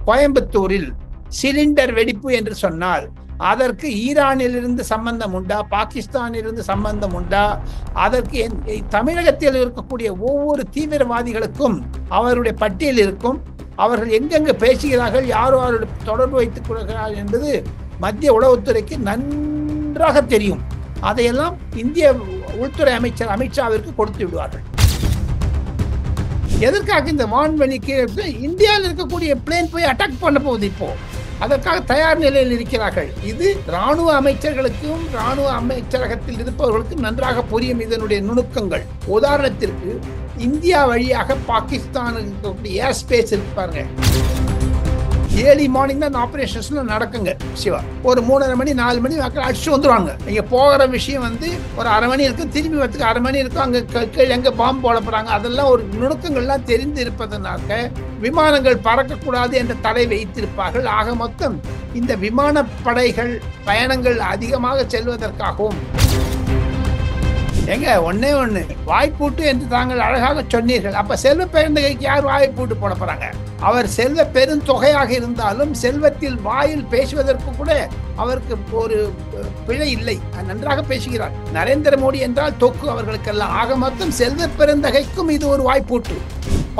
கோயம்புத்தூரில் சிலிண்டர் வெடிப்பு என்று சொன்னால் அதற்கு ஈரானிலிருந்து சம்பந்தம் உண்டா, பாகிஸ்தானிலிருந்து சம்பந்தம் உண்டா? அதற்கு தமிழகத்தில் இருக்கக்கூடிய ஒவ்வொரு தீவிரவாதிகளுக்கும் அவருடைய பட்டியல் இருக்கும். அவர்கள் எங்கெங்கு பேசுகிறார்கள், யாரோ அவருடைய தொடர்பு வைத்துக் கொள்கிறார்கள் என்பது மத்திய உளவுத்துறைக்கு நன்றாக தெரியும். அதையெல்லாம் இந்திய உள்துறை அமைச்சர் அமித்ஷாவிற்கு கொடுத்து விடுவார்கள். எதற்காக இந்த வான்வெளிக்கு இந்தியாவில் இருக்கக்கூடிய பிளேன் போய் அட்டாக் பண்ண போகுது? இப்போ அதற்காக தயார் நிலையில் இருக்கிறார்கள். இது ராணுவ அமைச்சர்களுக்கும் ராணுவ அமைச்சரகத்தில் இருப்பவர்களுக்கும் நன்றாக புரியும் இதனுடைய நுணுக்கங்கள். உதாரணத்திற்கு இந்தியா வழியாக பாகிஸ்தானுக்கு ஏர் ஸ்பேஸ் இருப்பாருங்க. ஏர்லி மார்னிங் தான் ஆபரேஷன்ஸ்ல நடக்குங்க சிவா. ஒரு 3:30 மணி 4 மணி மக்கள் அடிச்சு வந்துருவாங்க. இங்க போகிற விஷயம் ஒரு 1/2 மணி இருக்கும், திரும்பி வரத்துக்கு 1/2 மணி இருக்கும். அங்க எங்க பாம்பு போட போறாங்க, அதெல்லாம் ஒரு நுணுக்கங்கள்லாம் தெரிந்து இருப்பதனால விமானங்கள் பறக்கக்கூடாது என்ற தடை வைத்திருப்பார்கள். ஆக மொத்தம் இந்த விமானப்படைகள் பயணங்கள் அதிகமாக செல்வதற்காகவும் ஒன்னே ஒண்ணு வாய்ப்பூட்டு என்று தாங்கள் அழகாக சொன்னீர்கள். அப்ப செல்வ பெருந்தகைக்கு யார் வாய்ப்பூட்டு போட போறாங்க? அவர் செல்வ பெருந்தொகையாக இருந்தாலும் செல்வத்தில் வாயில் பேசுவதற்கு கூட அவருக்கு ஒரு பிழை இல்லை. நன்றாக பேசுகிறார். நரேந்திர மோடி என்றால் தொக்கு அவர்களுக்கெல்லாம். ஆக மொத்தம் செல்வ பெருந்தகைக்கும் இது ஒரு வாய்ப்பூட்டு.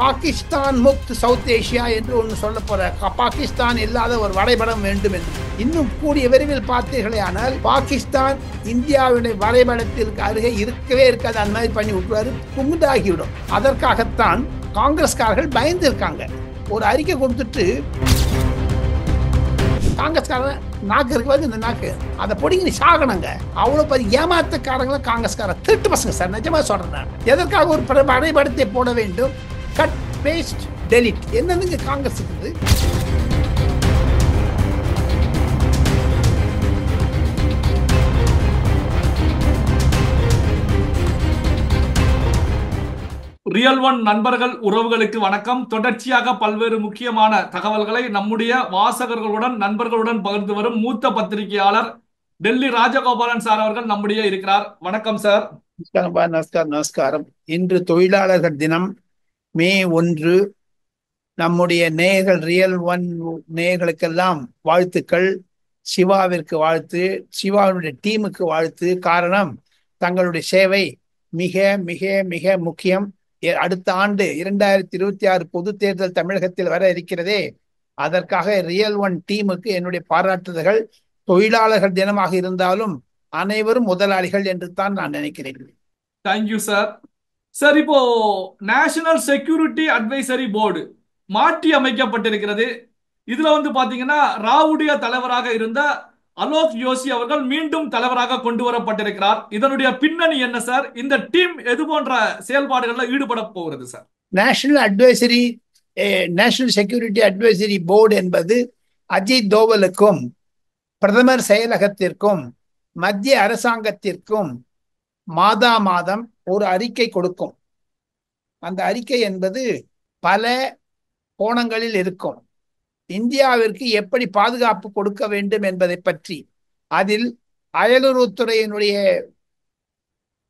பாகிஸ்தான் முக்த் சவுத் ஏசியா என்று ஒன்று சொல்ல போற, பாகிஸ்தான் இல்லாத ஒரு வரைபடம் வேண்டும் என்று. இன்னும் கூடிய விரைவில் பார்த்தீர்களே ஆனால் பாகிஸ்தான் இந்தியாவுடைய வரைபடத்திற்கு அருகே இருக்கவே இருக்காது. அந்த மாதிரி பண்ணி விட்டுருவாரு, குமுதாகிவிடும். அதற்காகத்தான் காங்கிரஸ்காரர்கள் பயந்து இருக்காங்க. ஒரு அறிக்கை கொடுத்துட்டு காங்கிரஸ்காரன் நாக்கு இருக்கு, இந்த நாக்கு அதை பொடிங்க நீ சாகணுங்க. அவ்வளவு பெரிய ஏமாத்துக்காரங்களும் காங்கிரஸ்காரன் திருட்டு பசங்க சார், நிஜமா சொல்றேன். எதற்காக ஒரு வரைபடத்தை போட வேண்டும்? கட் பேஸ்ட் டெலிட் என்னதுங்க காங்கிரஸ் இருக்குது? ரியல் ஒன் நண்பர்கள் உறவுகளுக்கு வணக்கம். தொடர்ச்சியாக பல்வேறு முக்கியமான தகவல்களை நம்முடைய வாசகர்களுடன் நண்பர்களுடன் பகிர்ந்து வரும் மூத்த பத்திரிகையாளர் டெல்லி ராஜகோபாலன் சார் அவர்கள் நம்முடைய இருக்கிறார். வணக்கம் சார். நமஸ்காரம். இன்று தொழிலாளர்கள் தினம், மே 1. நம்முடைய நேயர்கள், ரியல் ஒன் நேயர்களுக்கெல்லாம் வாழ்த்துக்கள். சிவாவிற்கு வாழ்த்து, சிவாவுடைய டீமுக்கு வாழ்த்து. காரணம், தங்களுடைய சேவை மிக மிக மிக முக்கியம். அடுத்த ஆண்டு 2026 பொது தேர்தல் தமிழகத்தில் வர இருக்கிறதே, அதற்காக ரியல் ஒன் டீமுக்கு என்னுடைய பாராட்டுதல்கள். தொழிலாளர்கள் தினமாக இருந்தாலும் அனைவரும் முதலாளிகள் என்று தான் நான் நினைக்கிறேன். Thank you sir. சார், இப்போ நேஷனல் செக்யூரிட்டி அட்வைசரி போர்டு மாற்றி அமைக்கப்பட்டிருக்கிறது. இதுல பாத்தீங்கன்னா ராவுடைய தலைவராக இருந்த அலோக் ஜோஷி அவர்கள் மீண்டும் தலைவராக கொண்டு வரப்பட்டிருக்கிறார். இதனுடைய பின்னணி என்ன சார்? இந்த டீம் எது போன்ற செயல்பாடுகள்ல ஈடுபட போகிறது sir? National security advisory board என்பது அஜித் தோவலுக்கும் பிரதமர் செயலகத்திற்கும் மத்திய அரசாங்கத்திற்கும் மாதம் ஒரு அறிக்கை கொடுக்கும். அந்த அறிக்கை என்பது பல கோணங்களில் இருக்கும். இந்தியாவிற்கு எப்படி பாதுகாப்பு கொடுக்க வேண்டும் என்பதை பற்றி, அதில் அயலுறவுத்துறையினுடைய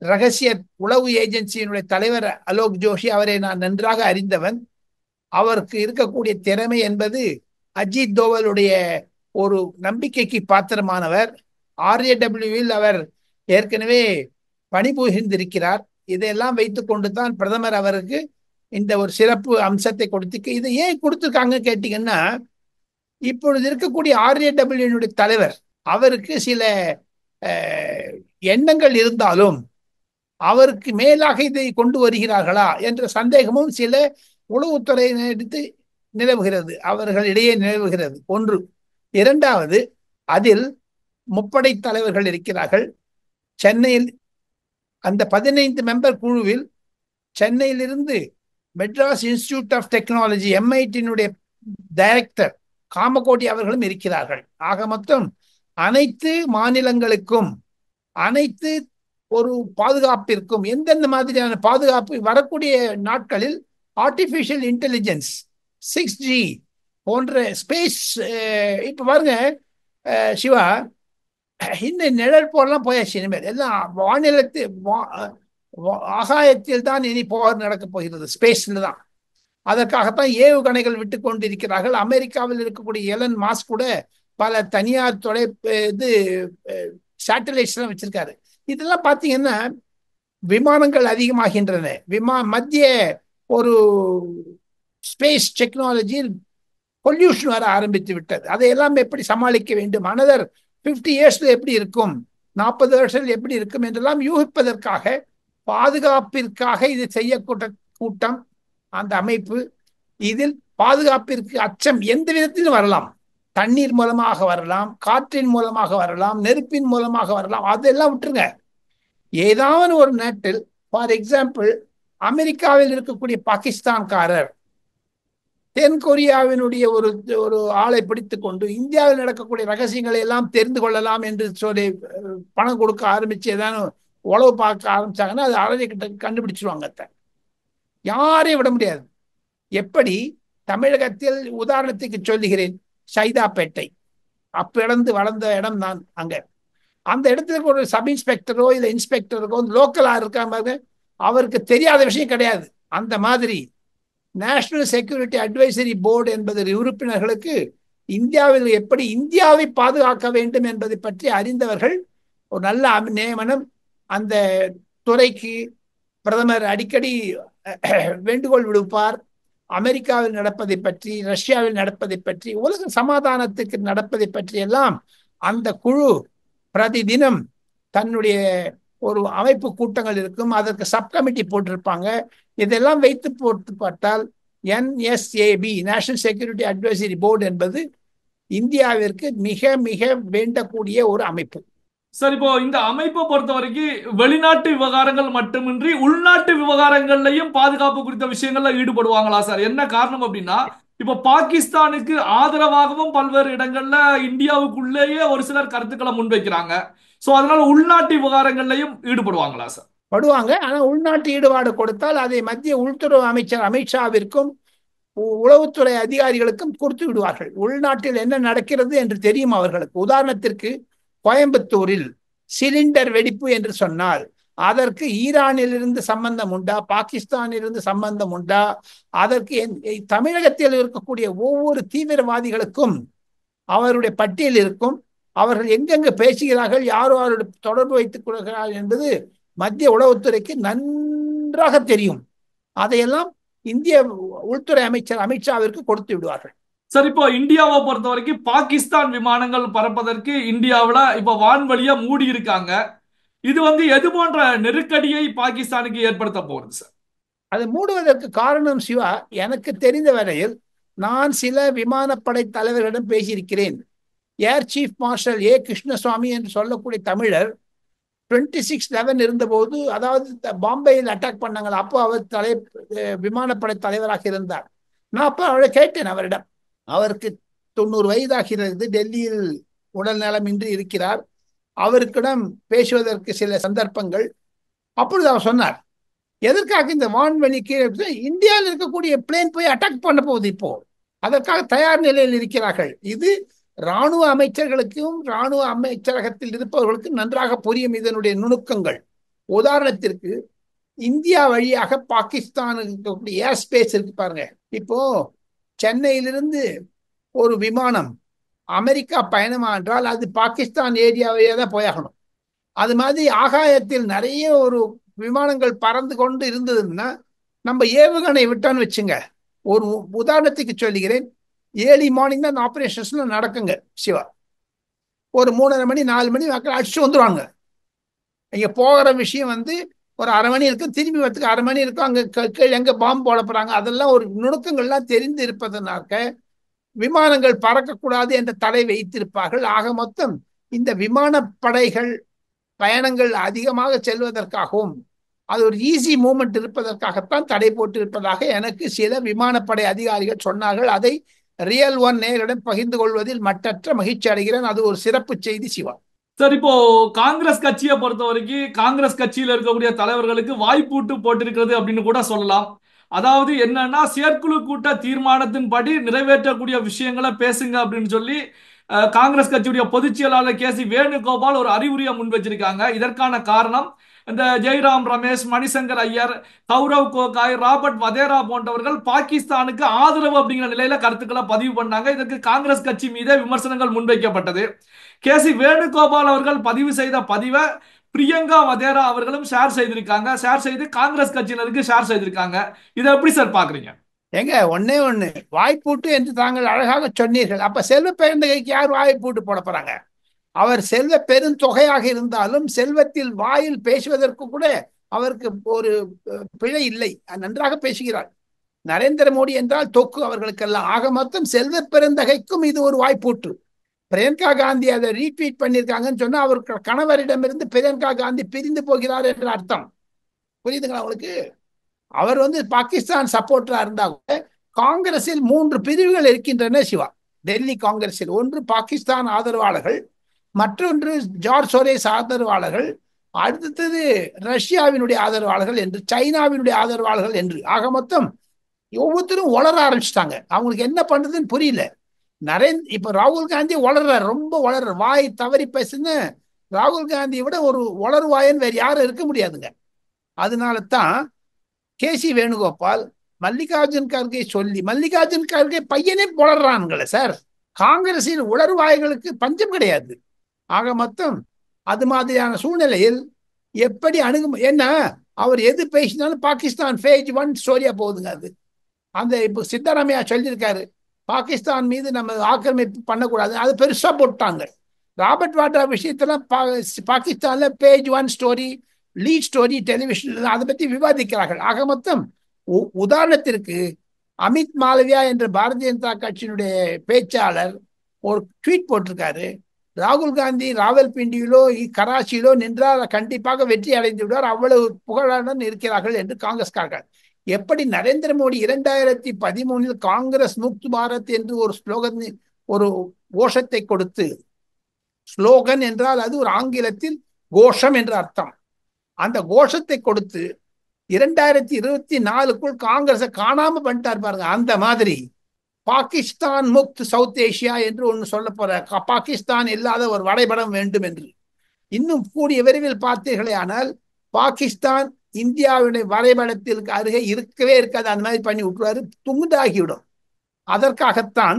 ரகசிய உளவு ஏஜென்சியினுடைய தலைவர் அலோக் ஜோஷி, அவரை நான் நன்றாக அறிந்தவன். அவருக்கு இருக்கக்கூடிய திறமை என்பது அஜித் தோவலுடைய ஒரு நம்பிக்கைக்கு பாத்திரமானவர். RAWவில் அவர் ஏற்கனவே பணிபுரிந்திருக்கிறார். இதையெல்லாம் வைத்துக் கொண்டு தான் பிரதமர் அவருக்கு இந்த ஒரு சிறப்பு அம்சத்தை கொடுத்து, இதை ஏன் கொடுத்துருக்காங்க கேட்டீங்கன்னா, இப்பொழுது இருக்கக்கூடிய RAWனுடைய தலைவர் அவருக்கு சில எண்ணங்கள் இருந்தாலும் அவருக்கு மேலாக இதை கொண்டு வருகிறார்களா என்ற சந்தேகமும் சில உளவுத்துறையினரிடத்து நிலவுகிறது, அவர்களிடையே நிலவுகிறது. ஒன்று. இரண்டாவது, அதில் முப்படை தலைவர்கள் இருக்கிறார்கள். சென்னையில் அந்த 15 மெம்பர் குழுவில் சென்னையிலிருந்து Madras institute of technology MIT director Kamakoti அவர்களும் இருக்கிறார்கள். ஆக மொத்தம் அனைத்து மாநிலங்களுக்கும் அனைத்து ஒரு பாதுகாப்பிற்கும் எந்தெந்த மாதிரியான பாதுகாப்பு வரக்கூடிய நாட்களில் ஆர்டிபிஷியல் இன்டெலிஜென்ஸ் 6G போன்ற ஸ்பேஸ். இப்ப பாருங்க சிவா, இந்த நிழல் போரெல்லாம் போயாச்சு. இனிமேல் எல்லாம் ஆகாயத்தில் தான் இனி போர் நடக்க போகிறது, ஸ்பேஸ்ல தான். அதற்காகத்தான் ஏவுகணைகள் விட்டு கொண்டிருக்கிறார்கள். அமெரிக்காவில் இருக்கக்கூடிய எலன் மாஸ்க் கூட பல தனியார் இது சேட்டலைட்ஸ் எல்லாம் வச்சிருக்காரு. இதெல்லாம் பார்த்தீங்கன்னா விமானங்கள் அதிகமாகின்றன. மத்திய ஒரு ஸ்பேஸ் டெக்னாலஜியில் பொல்யூஷன் வர ஆரம்பித்து விட்டது. அதையெல்லாம் எப்படி சமாளிக்க வேண்டும், அனதர் 50 இயர்ஸ்ல எப்படி இருக்கும், 40 வருஷத்தில் எப்படி இருக்கும் என்றெல்லாம் யூகிப்பதற்காக, பாதுகாப்பிற்காக இது செய்யக்கூட்ட கூட்டம், அந்த அமைப்பு. இதில் பாதுகாப்பிற்கு அச்சம் எந்த விதத்திலும் வரலாம். தண்ணீர் மூலமாக வரலாம், காற்றின் மூலமாக வரலாம், நெருப்பின் மூலமாக வரலாம். அதெல்லாம் விட்டுருங்க. ஏதாவது ஒரு நாட்டில், ஃபார் எக்ஸாம்பிள், அமெரிக்காவில் இருக்கக்கூடிய பாகிஸ்தான்காரர் தென் கொரியாவினுடைய ஒரு ஒரு ஆளை பிடித்துக் கொண்டு இந்தியாவில் நடக்கக்கூடிய ரகசியங்களை எல்லாம் தெரிந்து கொள்ளலாம் என்று சொல்லி பணம் கொடுக்க ஆரம்பிச்சு ஏதாவது உளவு பார்க்க ஆரம்பிச்சாங்கன்னா அது அறதை கண்டுபிடிச்சிருவாங்க. யாரையும் விட முடியாது. எப்படி தமிழகத்தில் உதாரணத்துக்கு சொல்லுகிறேன், சைதாப்பேட்டை பிறந்து வளர்ந்த இடம் நான். அங்க அந்த இடத்துல ஒரு சப் இன்ஸ்பெக்டரோ இல்லை இன்ஸ்பெக்டருக்கோ லோக்கலா இருக்காங்க, அவருக்கு தெரியாத விஷயம் கிடையாது. அந்த மாதிரி நேஷனல் செக்யூரிட்டி அட்வைசரி போர்டு என்பது உறுப்பினர்களுக்கு இந்தியாவில் எப்படி இந்தியாவை பாதுகாக்க வேண்டும் என்பதை பற்றி அறிந்தவர்கள். ஒரு நல்ல நியமனம். அந்த துறைக்கு பிரதமர் அடிக்கடி வேண்டுகோள் விடுப்பார். அமெரிக்காவில் நடப்பதை பற்றி, ரஷ்யாவில் நடப்பதை பற்றி, உலக சமாதானத்துக்கு நடப்பதை பற்றி எல்லாம் அந்த குழு பிரதி தினம் தன்னுடைய ஒரு அமைப்பு கூட்டங்கள் இருக்கும். அதற்கு சப் கமிட்டி போட்டிருப்பாங்க. இதெல்லாம் வைத்து போட்டு பார்த்தால் NSAB national security advisory board என்பது இந்தியாவிற்கு மிக மிக வேண்டக்கூடிய ஒரு அமைப்பு. சார், இப்போ இந்த அமைப்பை பொறுத்த வரைக்கும் வெளிநாட்டு விவகாரங்கள் மட்டுமின்றி உள்நாட்டு விவகாரங்கள்லையும் பாதுகாப்பு குறித்த விஷயங்கள்ல ஈடுபடுவாங்களா சார்? என்ன காரணம் அப்படின்னா, இப்போ பாகிஸ்தானுக்கு ஆதரவாகவும் பல்வேறு இடங்கள்ல இந்தியாவுக்குள்ளேயே ஒரு சிலர் கருத்துக்களை முன்வைக்கிறாங்க. சோ அதனால உள்நாட்டு விவகாரங்கள்லையும் ஈடுபடுவாங்களா சார்? படுவாங்க. ஆனால் உள்நாட்டு ஈடுபாடு கொடுத்தால் அதை மத்திய உள்துறை அமைச்சர் அமித்ஷாவிற்கும் உளவுத்துறை அதிகாரிகளுக்கும் கொடுத்து விடுவார்கள். உள்நாட்டில் என்ன நடக்கிறது என்று தெரியும் அவர்களுக்கு. உதாரணத்திற்கு கோயம்புத்தூரில் சிலிண்டர் வெடிப்பு என்று சொன்னால் அதற்கு ஈரானிலிருந்து சம்பந்தம் உண்டா, பாகிஸ்தானிலிருந்து சம்பந்தம் உண்டா, அதற்கு தமிழகத்தில் இருக்கக்கூடிய ஒவ்வொரு தீவிரவாதிகளுக்கும் அவருடைய பட்டியல் இருக்கும். அவர்கள் எங்கெங்கு பேசுகிறார்கள், யாரோ அவருடைய தொடர்பு வைத்துக் கொள்கிறார்கள் என்பது மத்திய உளவுத்துறைக்கு நன்றாக தெரியும். அதையெல்லாம் இந்திய உள்துறை அமைச்சர் அமித்ஷாவிற்கு கொடுத்து விடுவார்கள். சார், இப்போ இந்தியாவை பொறுத்த வரைக்கும் பாகிஸ்தான் விமானங்கள் பறப்பதற்கு இந்தியாவில் இப்போ வான்வழியா மூடி இருக்காங்க. இது எது போன்ற நெருக்கடியை பாகிஸ்தானுக்கு ஏற்படுத்த போகுது சார்? அதை மூடுவதற்கு காரணம் சிவா, எனக்கு தெரிந்த வரையில் நான் சில விமானப்படை தலைவர்களிடம் பேசியிருக்கிறேன். Air chief marshal A. Krishnaswamy என்று சொல்லக்கூடிய தமிழர் 26/11 இருந்தபோது, அதாவது பாம்பேயில் அட்டாக் பண்ணாங்க, அப்போ அவர் விமானப்படை தலைவராக இருந்தார். நான் அப்போ அவரை கேட்டேன் அவரிடம். அவருக்கு 90 வயதாகிறது, டெல்லியில் உடல் நலமின்றி இருக்கிறார். அவருக்கிடம் பேசுவதற்கு சில சந்தர்ப்பங்கள். அப்பொழுது அவர் சொன்னார், எதற்காக இந்த வான்வெளி கீழே இந்தியாவில் இருக்கக்கூடிய பிளேன் போய் அட்டாக் பண்ண போகுது, இப்போ அதற்காக தயார் நிலையில் இருக்கிறார்கள். இது இராணுவ அமைச்சர்களுக்கும் இராணுவ அமைச்சரகத்தில் இருப்பவர்களுக்கும் நன்றாக புரியும் இதனுடைய நுணுக்கங்கள். உதாரணத்திற்கு இந்தியா வழியாக பாகிஸ்தானுக்கு இருக்கக்கூடிய ஏர் ஸ்பேஸ் இருக்கு பாருங்க. இப்போ சென்னையிலிருந்து ஒரு விமானம் அமெரிக்கா பயணமா என்றால் அது பாகிஸ்தான் ஏரியாவையே தான் போயாகணும். அது மாதிரி ஆகாயத்தில் நிறைய ஒரு விமானங்கள் பறந்து கொண்டு இருந்ததுன்னா நம்ம ஏவுகணை விட்டோன்னு வச்சுங்க. ஒரு உதாரணத்துக்கு சொல்லுகிறேன், ஏர்லி மார்னிங் தான் ஆபரேஷன்ஸ்ல நடக்குங்க சிவா. ஒரு 3:30 மணி 4 மணி மக்கள் அடிச்சு வந்துடுவாங்க. இங்க போகிற விஷயம் ஒரு அரை மணி இருக்கும், திரும்பி வரத்துக்கு அரை மணி இருக்கும். அங்க எங்க பாம்பு போட போறாங்க, அதெல்லாம் ஒரு நுணுக்கங்கள்லாம் தெரிந்து இருப்பதனாக்க விமானங்கள் பறக்கக்கூடாது என்ற தடை வைத்திருப்பார்கள். ஆக மொத்தம் இந்த விமானப்படைகள் பயணங்கள் அதிகமாக செல்வதற்காகவும் அது ஒரு ஈஸி மூவ்மெண்ட் இருப்பதற்காகத்தான் தடை போட்டு இருப்பதாக எனக்கு சில விமானப்படை அதிகாரிகள் சொன்னார்கள். அதை ரியல் ஒன் நேரிடம் பகிர்ந்து கொள்வதில் மட்டற்ற மகிழ்ச்சி அடைகிறேன். அது ஒரு சிறப்பு செய்தி சிவா. சார், இப்போ காங்கிரஸ் கட்சியை பொறுத்த வரைக்கும் காங்கிரஸ் கட்சியில் இருக்கக்கூடிய தலைவர்களுக்கு வாய்ப்பூட்டு போட்டிருக்கிறது அப்படின்னு கூட சொல்லலாம். அதாவது என்னன்னா, செயற்குழு கூட்ட தீர்மானத்தின்படி நிறைவேற்றக்கூடிய விஷயங்களை பேசுங்க அப்படின்னு சொல்லி காங்கிரஸ் கட்சியுடைய பொதுச் செயலாளர் KC வேணுகோபால் ஒரு அறிவுரையை முன் வச்சிருக்காங்க. இதற்கான காரணம், இந்த ஜெய்ராம் ரமேஷ், மணிசங்கர் ஐயர், கௌரவ் கோகாய், ராபர்ட் வதேரா போன்றவர்கள் பாகிஸ்தானுக்கு ஆதரவு அப்படிங்கிற நிலையில கருத்துக்களை பதிவு பண்ணாங்க. இதற்கு காங்கிரஸ் கட்சி மீதே விமர்சனங்கள் முன்வைக்கப்பட்டது. கே.சி. வேணுகோபால் அவர்கள் பதிவு செய்த பதிவை பிரியங்கா வதேரா அவர்களும் ஷேர் செய்திருக்காங்க. ஷேர் செய்து காங்கிரஸ் கட்சியினருக்கு ஷேர் செய்திருக்காங்க. இதை எப்படி சார் பாக்குறீங்க? எங்க ஒன்னே ஒண்ணு, வாய்ப்பூட்டு என்று தாங்கள் அழகாக சொன்னீர்கள். அப்ப செல்வ பெருந்தகைக்கு யார் வாய்ப்பூட்டு போட போறாங்க? அவர் செல்வ பெருந்தொகையாக இருந்தாலும் செல்வத்தில் வாயில் பேசுவதற்கு கூட அவருக்கு ஒரு பிழை இல்லை, நன்றாக பேசுகிறார். நரேந்திர மோடி என்றால் தொக்கு அவர்களுக்கெல்லாம். ஆக மொத்தம் செல்வ பெருந்தகைக்கும் இது ஒரு வாய்ப்பூட்டு. பிரியங்கா காந்தி அதை ரீட்வீட் பண்ணியிருக்காங்கன்னு சொன்னா அவருக்கு கணவரிடமிருந்து பிரியங்கா காந்தி பிரிந்து போகிறார் என்ற அர்த்தம். புரியுதுங்களா உங்களுக்கு? அவர் பாகிஸ்தான் சப்போர்ட்டரா இருந்தா கூட காங்கிரஸில் 3 பிரிவுகள் இருக்கின்றன சிவா. டெல்லி காங்கிரஸில் ஒன்று பாகிஸ்தான் ஆதரவாளர்கள், மற்றொன்று ஜார்ஜ் சோரேஸ் ஆதரவாளர்கள், அடுத்தது ரஷ்யாவினுடைய ஆதரவாளர்கள் என்று, சைனாவினுடைய ஆதரவாளர்கள் என்று. ஆக மொத்தம் ஒவ்வொருத்தரும் வளர ஆரம்பிச்சிட்டாங்க. அவங்களுக்கு என்ன பண்றதுன்னு புரியல. இப்ப ராகுல் காந்தி வளர்றார், ரொம்ப வளர்ற, வாய் தவறி பேசுன்னு ராகுல் காந்தியை விட ஒரு வளருவாயன்னு வேற யாரும் இருக்க முடியாதுங்க. அதனால தான் கே.சி. வேணுகோபால் மல்லிகார்ஜுன் கார்கே சொல்லி, மல்லிகார்ஜுன் கார்கே பையனே வளர்றானுங்களே சார். காங்கிரஸின் உளறுவாய்களுக்கு பஞ்சம் கிடையாது. ஆக மொத்தம் அது மாதிரியான சூழ்நிலையில் எப்படி அணுகும்? ஏன்னா அவர் எது பேசினாலும் பாகிஸ்தான் பேஜ் 1 ஸ்டோரியா போகுதுங்க. அது அந்த இப்போ சித்தராமையா சொல்லியிருக்காரு, பாகிஸ்தான் மீது நம்ம ஆக்கிரமிப்பு பண்ணக்கூடாது, அது பெருசா போட்டாங்க. ராபர்ட் வாட்ரா விஷயத்துல பாகிஸ்தான்ல page 1 story, lead story television அதை பத்தி விவாதிக்கிறார்கள். ஆக மொத்தம் உதாரணத்திற்கு அமித் மாலவியா என்ற பாரதிய ஜனதா கட்சியினுடைய பேச்சாளர் ஒரு ட்வீட் போட்டிருக்காரு, ராகுல் காந்தி ராவல்பிண்டியிலோ கராச்சியிலோ நின்றால் கண்டிப்பாக வெற்றி அடைந்து விடுவார், அவ்வளவு புகழுடன் இருக்கிறார்கள் என்று காங்கிரஸ்காரர்கள். எப்படி நரேந்திர மோடி 2013 காங்கிரஸ் முக்த் பாரத் என்று ஒரு ஸ்லோகன், ஒரு கோஷத்தை கொடுத்து, ஸ்லோகன் என்றால் அது ஒரு ஆங்கிலத்தில் கோஷம் என்ற அர்த்தம், அந்த கோஷத்தை கொடுத்து 2024க்குள் காங்கிரஸை காணாம பண்ணிட்டார் பாருங்க. அந்த மாதிரி பாகிஸ்தான் முக்த் சவுத் ஏசியா என்று ஒன்று சொல்ல போற, பாகிஸ்தான் இல்லாத ஒரு வரைபடம் வேண்டும் என்று. இன்னும் கூடிய விரைவில் பார்த்தீர்களே ஆனால் பாகிஸ்தான் இந்தியாவுடைய வரைபடத்திற்கு அருகே இருக்கவே இருக்காது. அந்த மாதிரி பண்ணி விட்டுருவாரு, துண்டாகிவிடும். அதற்காகத்தான்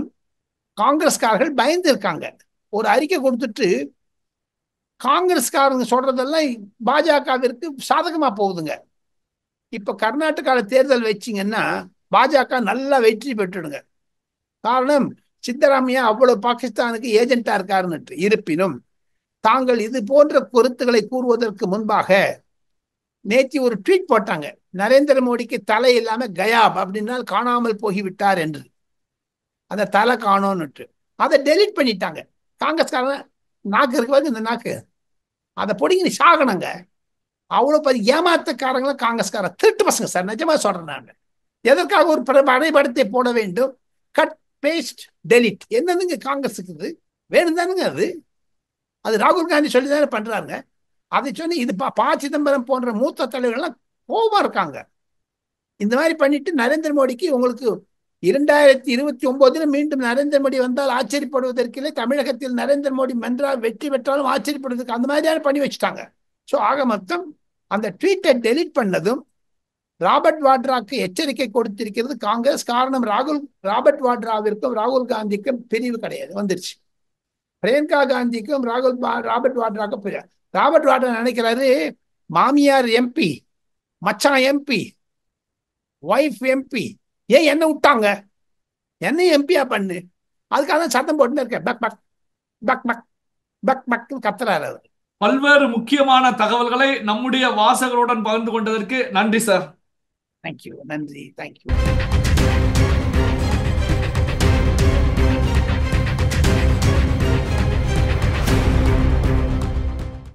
காங்கிரஸ்காரர்கள் பயந்து இருக்காங்க. ஒரு அறிக்கை கொடுத்துட்டு காங்கிரஸ்காரங்க சொல்றதெல்லாம் பாஜகவிற்கு சாதகமா போகுதுங்க. இப்ப கர்நாடகால தேர்தல் வச்சிங்கன்னா பாஜக நல்லா வெற்றி பெற்றுடுங்க. காரணம், சித்தராமையா அவ்வளவு பாகிஸ்தானுக்கு ஏஜென்டா இருக்காருன்னு. இருப்பினும் தாங்கள் இது போன்ற கருத்துக்களை கூறுவதற்கு முன்பாக நேற்று ஒரு ட்வீட் போட்டாங்க, நரேந்திர மோடிக்கு தலை இல்லாம கயாப் அப்படின்னா காணாமல் போகிவிட்டார் என்று. அந்த தலை காணோன்னுட்டு அதை டெலிட் பண்ணிட்டாங்க. காங்கிரஸ்காரன் நாக்கு இருக்கு, இந்த நாக்கு அதை பொடிங்க சாகனங்க. அவ்வளவு பெரிய ஏமாத்தக்காரங்களும் காங்கிரஸ்காரன் திருட்டு பசங்க சார், நிஜமா சொல்றேன் நான். எதற்காக ஒரு வரைபடத்தை போட வேண்டும்? கட் பேஸ்ட் டெலிட் என்னதுங்க காங்கிரஸுக்கு இது வேணும் தானுங்க? அது ராகுல் காந்தி சொல்லி தானே பண்றாங்க. அதை சொன்னி இது ப சிதம்பரம் போன்ற மூத்த தலைவர்கள்லாம் கோபமா இருக்காங்க. இந்த மாதிரி பண்ணிட்டு நரேந்திர மோடிக்கு, உங்களுக்கு 2029 மீண்டும் நரேந்திர மோடி வந்தால் ஆச்சரியப்படுவதற்கில்லை, தமிழகத்தில் நரேந்திர மோடி வென்றால் வெற்றி பெற்றாலும் ஆச்சரியப்படுவதற்கு அந்த மாதிரியான பண்ணி வச்சுட்டாங்க. ஸோ ஆக மொத்தம் அந்த ட்வீட்டை டெலிட் பண்ணதும் ராபர்ட் வாட்ராக்கு எச்சரிக்கை கொடுத்திருக்கிறது காங்கிரஸ். காரணம், ராபர்ட் வாட்ராவிற்கும் ராகுல் காந்திக்கும் பிரிவு கிடையாது, வந்துருச்சு. பிரியங்கா காந்திக்கும் ராபர்ட் வாட்ராக்கும் பிரிவு. ராபர்ட் வாட்ரா நினைக்கிறாரு, மாமியார் எம்பி, மச்சான் எம்பி, ஒய்ஃப் எம்பி, ஏன் என்ன விட்டாங்க, என்ன எம்பியா பண்ணு, அதுக்காக தான் சத்தம் போட்டுன்னு இருக்கேன், பக் பக் பக் பக் பக் பக் கத்துறாரு அவர். பல்வேறு முக்கியமான தகவல்களை நம்முடைய வாசகருடன் பகிர்ந்து கொண்டதற்கு நன்றி சார். தேங்க்யூ, நன்றி, தேங்க்யூ.